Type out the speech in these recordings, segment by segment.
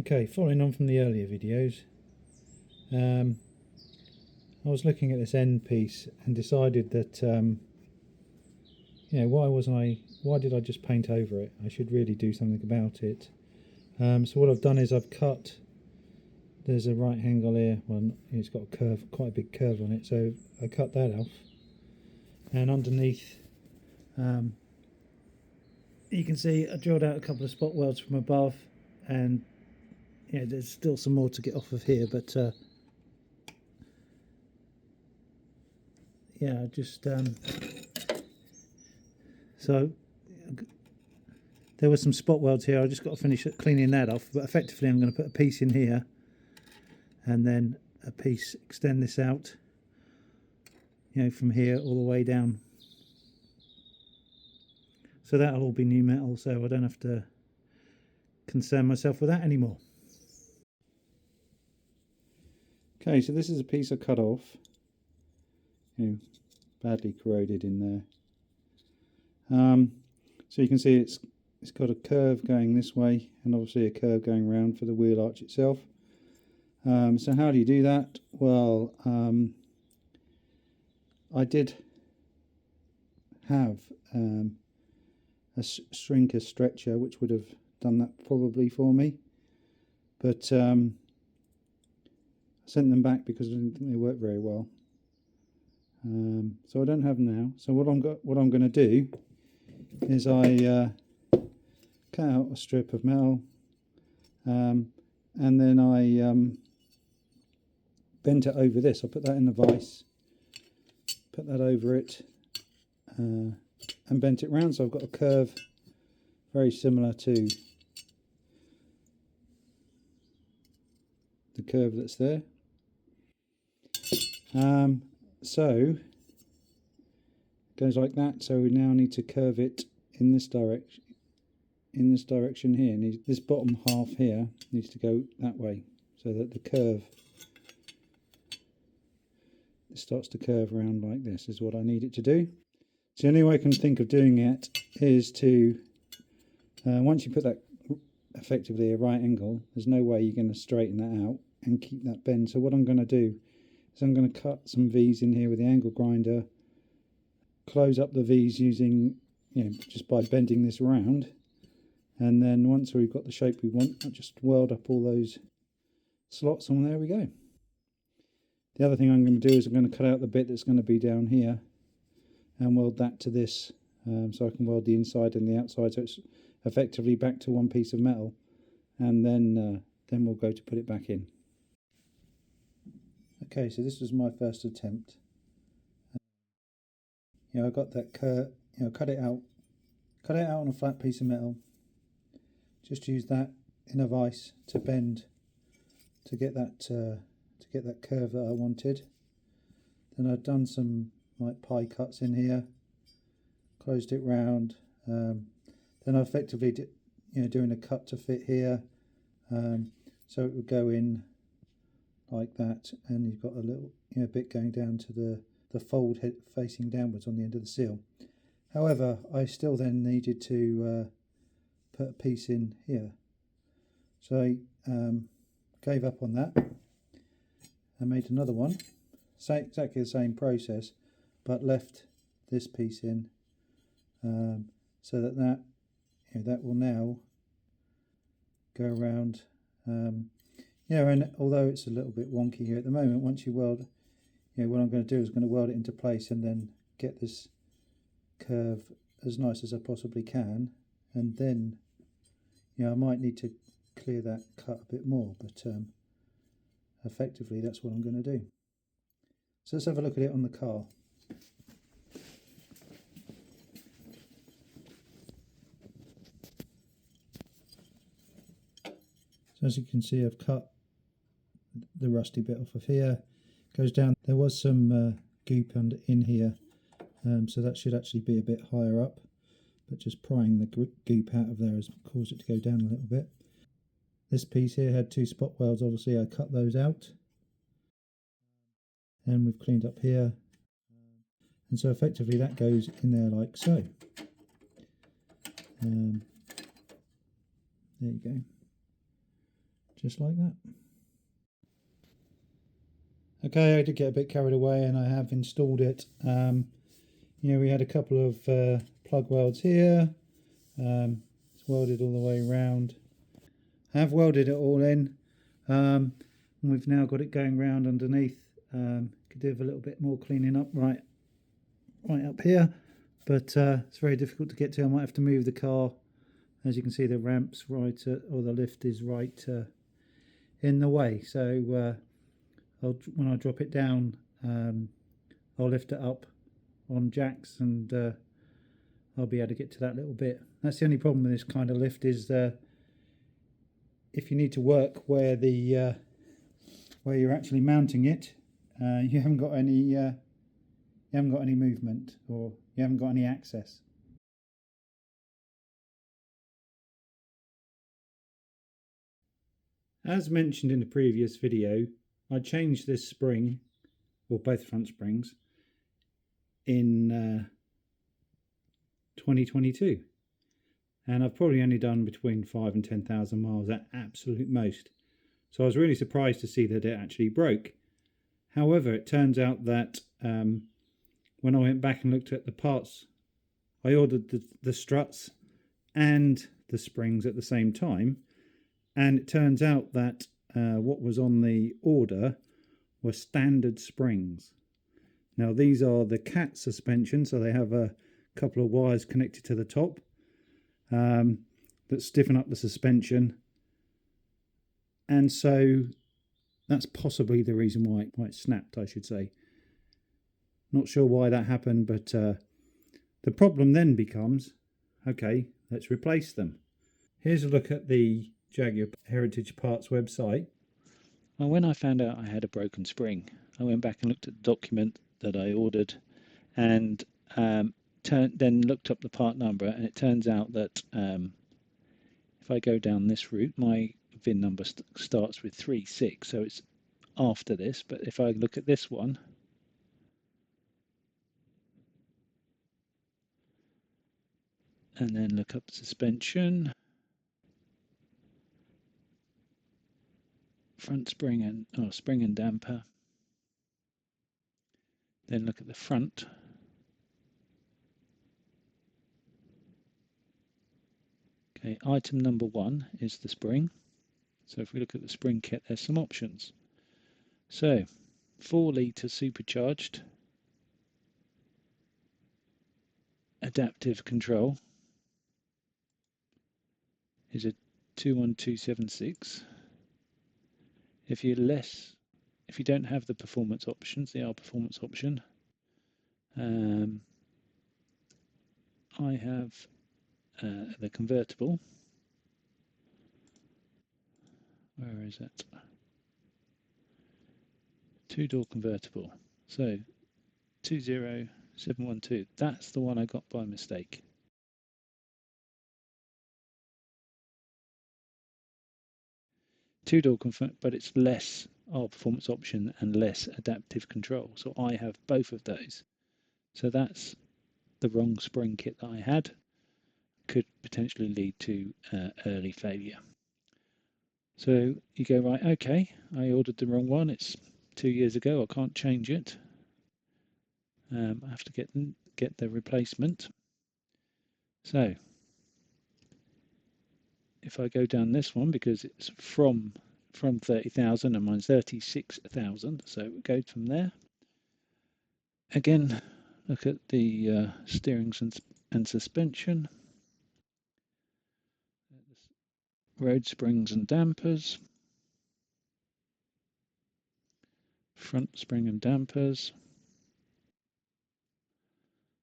Okay, following on from the earlier videos, I was looking at this end piece and decided that why did I just paint over it? I should really do something about it. So what I've done is I've cut, there's a right angle here, well it's got a curve, quite a big curve on it, so I cut that off, and underneath you can see I drilled out a couple of spot welds from above, and yeah, there's still some more to get off of here, but yeah, just so there were some spot welds here. I just got to finish cleaning that off, but effectively I'm going to put a piece in here and then a piece, extend this out, you know, from here all the way down, so that'll all be new metal, so I don't have to concern myself with that anymore. Okay, so this is a piece I cut off, badly corroded in there. So you can see it's got a curve going this way and obviously a curve going around for the wheel arch itself. So how do you do that? Well, I did have a shrinker stretcher which would have done that probably for me, but I sent them back because I didn't think they worked very well. So I don't have them now. So what I'm going to do is I cut out a strip of metal, and then I bent it over this. I put that in the vise, put that over it, and bent it round, so I've got a curve very similar to the curve that's there. So it goes like that. So we now need to curve it in this direction. In this direction here, and this bottom half here needs to go that way, so that the curve starts to curve around like this is what I need it to do. So the only way I can think of doing it is to once you put that effectively a right angle, there's no way you're going to straighten that out and keep that bend. So what I'm going to do is I'm going to cut some V's in here with the angle grinder, close up the V's using, just by bending this around. And then once we've got the shape we want, I'll just weld up all those slots, and there we go. The other thing I'm going to do is I'm going to cut out the bit that's going to be down here and weld that to this, so I can weld the inside and the outside, so it's effectively back to one piece of metal, and then we'll go to put it back in. Okay, so this was my first attempt. I got that curve, cut it out on a flat piece of metal. Just use that in a vise to bend to get that curve that I wanted. Then I've done some like pie cuts in here, closed it round. Then I effectively doing a cut to fit here, so it would go in like that, and you've got a little bit going down to the fold head facing downwards on the end of the seal. However, I still then needed to put a piece in here, so I gave up on that and made another one, exactly the same process, but left this piece in, so that will now go around. And although it's a little bit wonky here at the moment, once you weld, what I'm going to do is I'm going to weld it into place and then get this curve as nice as I possibly can, and then I might need to clear that cut a bit more, but effectively that's what I'm going to do. So let's have a look at it on the car. So as you can see, I've cut the rusty bit off of here, goes down. There was some goop in here, so that should actually be a bit higher up, but just prying the goop out of there has caused it to go down a little bit. This piece here had two spot welds, obviously I cut those out, and we've cleaned up here, and so effectively that goes in there like so. There you go. just like that. Okay, I did get a bit carried away and I have installed it. We had a couple of plug welds here. It's welded all the way around. I have welded it all in. And we've now got it going round underneath. Could do with a little bit more cleaning up right up here, but it's very difficult to get to. I might have to move the car. As you can see, the ramp's right or the lift is right in the way. So when I drop it down, I'll lift it up on jacks and I'll be able to get to that little bit. That's the only problem with this kind of lift is if you need to work where the where you're actually mounting it, you haven't got any movement, or you haven't got any access. As mentioned in the previous video, I changed this spring, or both front springs, in 2022, and I've probably only done between 5 and 10,000 miles at absolute most. So I was really surprised to see that it actually broke. However, it turns out that when I went back and looked at the parts, I ordered the struts and the springs at the same time, and it turns out that what was on the order were standard springs. Now these are the cat suspension, so they have a couple of wires connected to the top that stiffen up the suspension, and so that's possibly the reason why it snapped, I should say. Not sure why that happened, but the problem then becomes, okay, let's replace them. Here's a look at the Jaguar Heritage Parts website. Well, when I found out I had a broken spring, I went back and looked at the document that I ordered and then looked up the part number, and it turns out that if I go down this route, my VIN number starts with 36, so it's after this. But if I look at this one, and then look up suspension, front spring and spring and damper, then look at the front, okay, item number 1 is the spring. So if we look at the spring kit, there's some options. So 4 litre supercharged adaptive control is a 21276. If you don't have the performance options, the R performance option, I have the convertible. Where is it? 2-door convertible. So 20712. That's the one I got by mistake. Two-door but it's less R performance option and less adaptive control. So I have both of those. So that's the wrong spring kit that I had. Could potentially lead to early failure. So you go, right, okay, I ordered the wrong one. It's 2 years ago. I can't change it. I have to get the replacement. So if I go down this one, because it's from 30,000 and mine's 36,000, so it goes from there. Again, look at the steerings and suspension, road springs and dampers, front spring and dampers.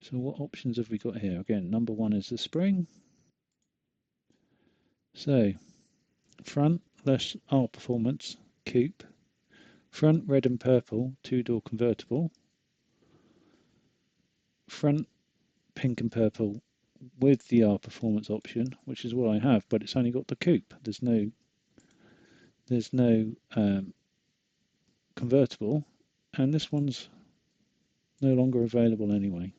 So what options have we got here? Again, number 1 is the spring. So front, less R performance, coupe. Front red and purple, 2-door convertible. Front pink and purple with the R performance option, which is what I have, but it's only got the coupe. There's no convertible, and this one's no longer available anyway.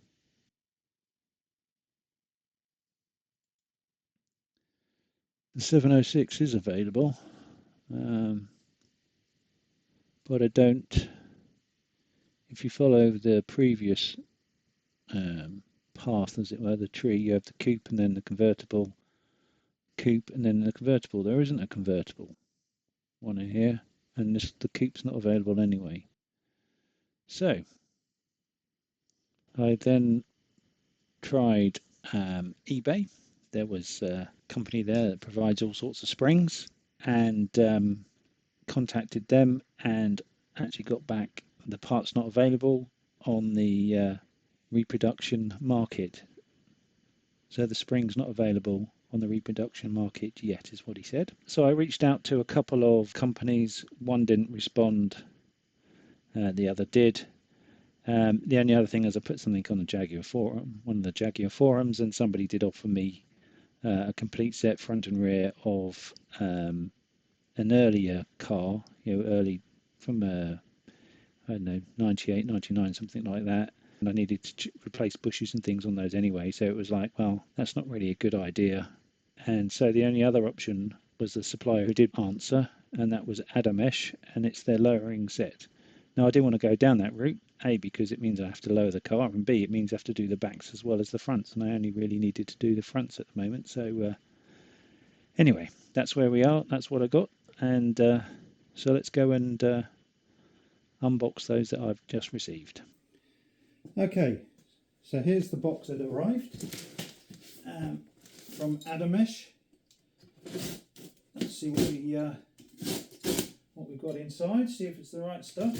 The 706 is available, but I don't. If you follow the previous path, as it were, the tree, you have the coupe and then the convertible, coupe and then the convertible. There isn't a convertible one in here, and the coupe's not available anyway. So I then tried eBay. There was a company there that provides all sorts of springs, and contacted them and actually got back the part's not available on the reproduction market. So the spring's not available on the reproduction market yet, is what he said. So I reached out to a couple of companies. One didn't respond, the other did. The only other thing is I put something on the Jaguar forum, one of the Jaguar forums, and somebody did offer me a complete set front and rear of an earlier car, early from I don't know, 98, 99, something like that. And I needed to replace bushes and things on those anyway. So it was like, well, that's not really a good idea. And so the only other option was the supplier who did answer, and that was Adamesh, and it's their lowering set. Now, I didn't want to go down that route, A, because it means I have to lower the car, and B, it means I have to do the backs as well as the fronts, and I only really needed to do the fronts at the moment. So anyway, that's where we are. That's what I got. And so let's go and unbox those that I've just received. Okay, so here's the box that arrived from Adamesh. Let's see what we've got inside. See if it's the right stuff.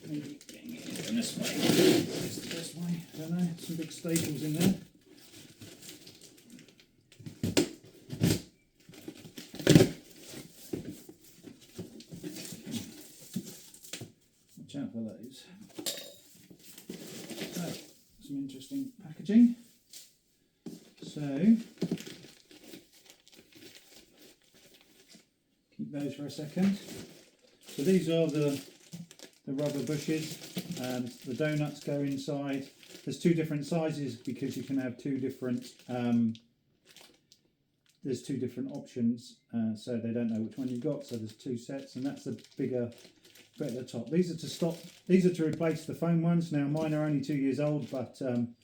Maybe getting it in this way. This way. I don't know. Some big staples in there. Watch out for those. So, some interesting packaging. So, keep those for a second. So these are the rubber bushes, and the donuts go inside. There's two different sizes because you can have two different there's two different options, so they don't know which one you've got. So there's two sets, and that's the bigger bit at the top. These are to stop. These are to replace the foam ones. Now mine are only 2 years old, but I'm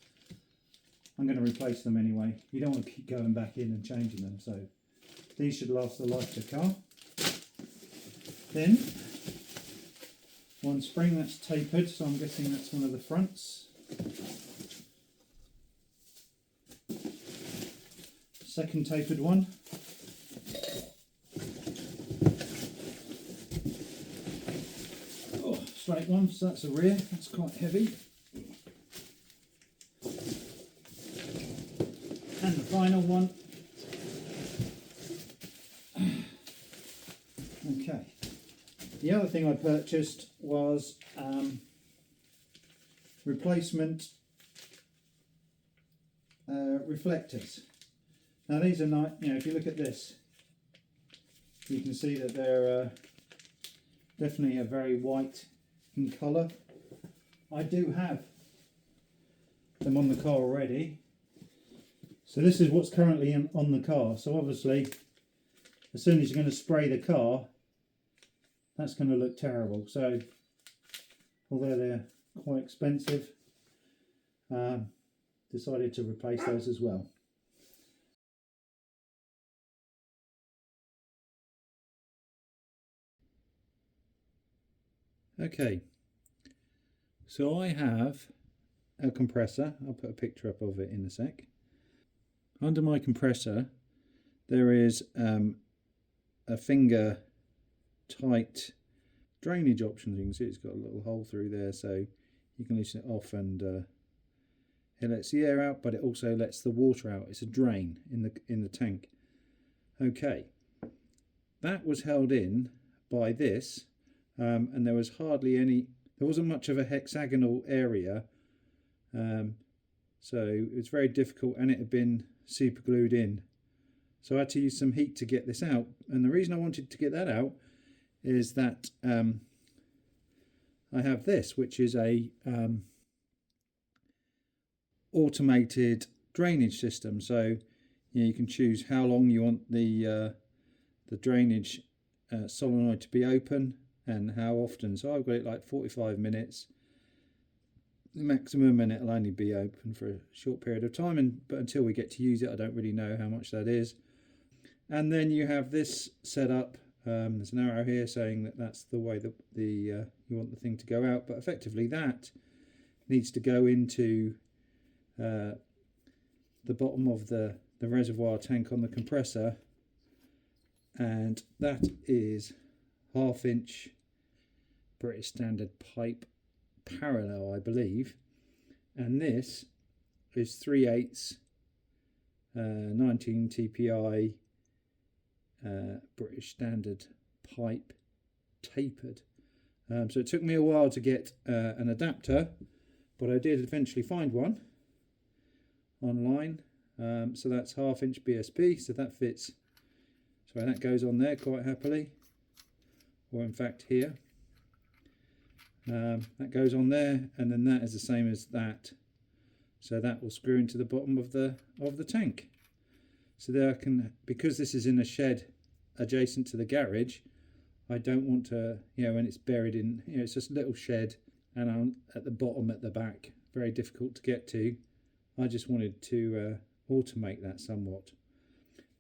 going to replace them anyway. You don't want to keep going back in and changing them. So these should last the life of the car. Then one spring that's tapered, so I'm guessing that's one of the fronts. Second tapered one. Oh, straight one, so that's a rear, that's quite heavy. And the final one. Okay. The other thing I purchased was replacement reflectors. Now these are not, if you look at this, you can see that they're definitely a very white in colour. I do have them on the car already. So this is what's currently on the car. So obviously, as soon as you're going to spray the car, that's going to look terrible. So although they're quite expensive, decided to replace those as well. Okay, so I have a compressor. I'll put a picture up of it in a sec. Under my compressor there is a finger tight drainage option. You can see it's got a little hole through there, so you can loosen it off, and it lets the air out, but it also lets the water out. It's a drain in the tank. Okay, that was held in by this, and there was hardly any. There wasn't much of a hexagonal area, so it was very difficult, and it had been super glued in. So I had to use some heat to get this out, and the reason I wanted to get that out is that I have this, which is a automated drainage system. So you can choose how long you want the drainage solenoid to be open and how often. So I've got it like 45 minutes the maximum, and it'll only be open for a short period of time, but until we get to use it I don't really know how much that is. And then you have this set up. There's an arrow here saying that that's the way that you want the thing to go out, but effectively that needs to go into the bottom of the reservoir tank on the compressor, and that is 1/2 inch British standard pipe parallel, I believe, and this is 3/8 19 TPI British standard pipe tapered. So it took me a while to get an adapter, but I did eventually find one online. So that's 1/2 inch BSP, so that fits, so that goes on there quite happily, or in fact here. That goes on there, and then that is the same as that, so that will screw into the bottom of the tank. So there I can, because this is in a shed adjacent to the garage, I don't want to, when it's buried in, it's just a little shed and I'm at the bottom at the back, very difficult to get to. I just wanted to automate that somewhat.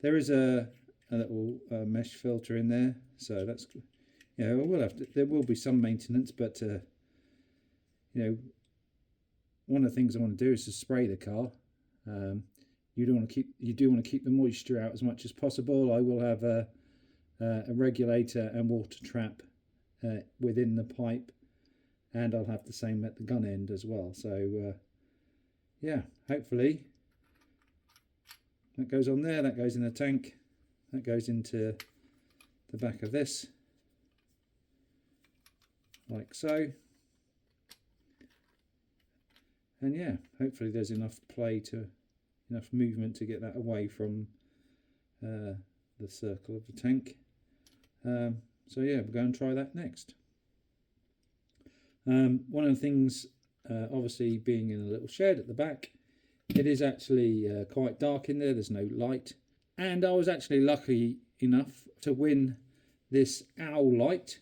There is a little mesh filter in there, so that's, we'll have to, there will be some maintenance, but one of the things I want to do is to spray the car. You do want to keep the moisture out as much as possible. I will have a regulator and water trap within the pipe, and I'll have the same at the gun end as well. So yeah, hopefully that goes on there, that goes in the tank, that goes into the back of this, like so. And yeah, hopefully there's enough movement to get that away from the circle of the tank. So yeah, we'll go and try that next. One of the things, obviously being in a little shed at the back, it is actually quite dark in there, there's no light, and I was actually lucky enough to win this owl light.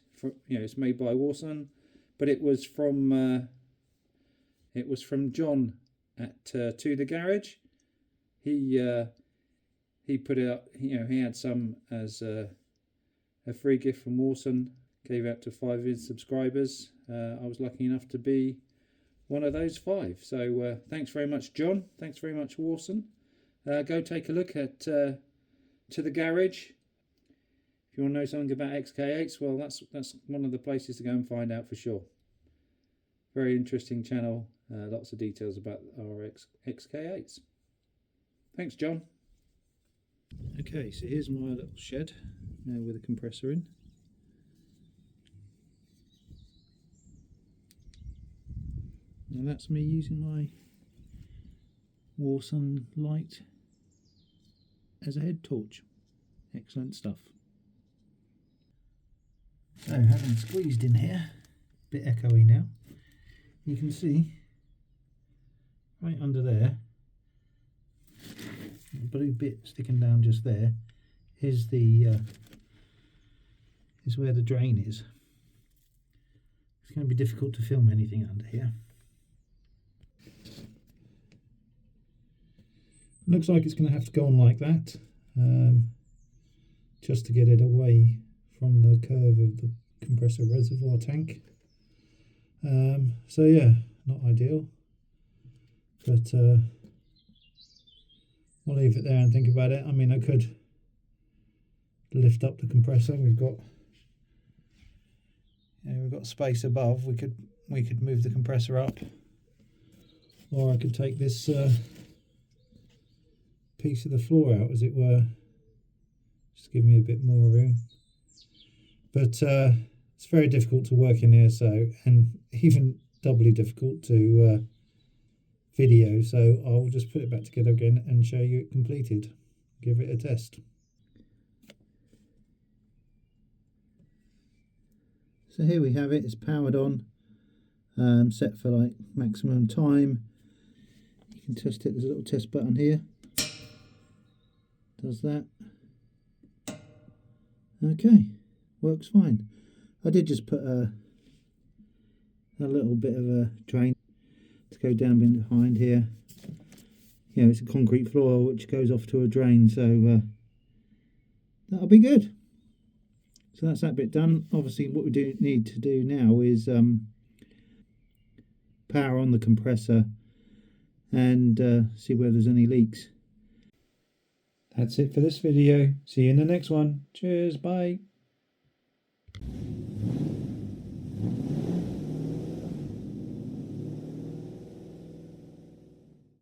It's made by Warson, but it was from John at To The Garage. He put it up, he had some as a free gift from Warson, gave out to 5 of his subscribers. I was lucky enough to be one of those 5. So thanks very much, John. Thanks very much, Warson. Go take a look at To The Garage. If you want to know something about XK8s, well, that's one of the places to go and find out for sure. Very interesting channel. Lots of details about our XK8s. Thanks, John. Okay, so here's my little shed now with a compressor in. And that's me using my Warson light as a head torch. Excellent stuff. So having squeezed in here, a bit echoey now, you can see right under there, the blue bit sticking down just there is is where the drain is. It's going to be difficult to film anything under here. Looks like it's going to have to go on like that, just to get it away from the curve of the compressor reservoir tank. So yeah, not ideal, but I'll leave it there and think about it. I mean, I could lift up the compressor. We've got space above. We could move the compressor up, or I could take this piece of the floor out, as it were, just give me a bit more room. But it's very difficult to work in here, so, and even doubly difficult to video, so I'll just put it back together again and show you it completed. Give it a test. So here we have it, it's powered on, set for like maximum time. You You can test it. There's a little test button here. Does that. Okay, works fine. I did just put a little bit of a drain to go down behind here. You know, it's a concrete floor which goes off to a drain, so that'll be good. So that's that bit done. Obviously what we do need to do now is power on the compressor and see where there's any leaks. That's it for this video. See you in the next one. Cheers, bye.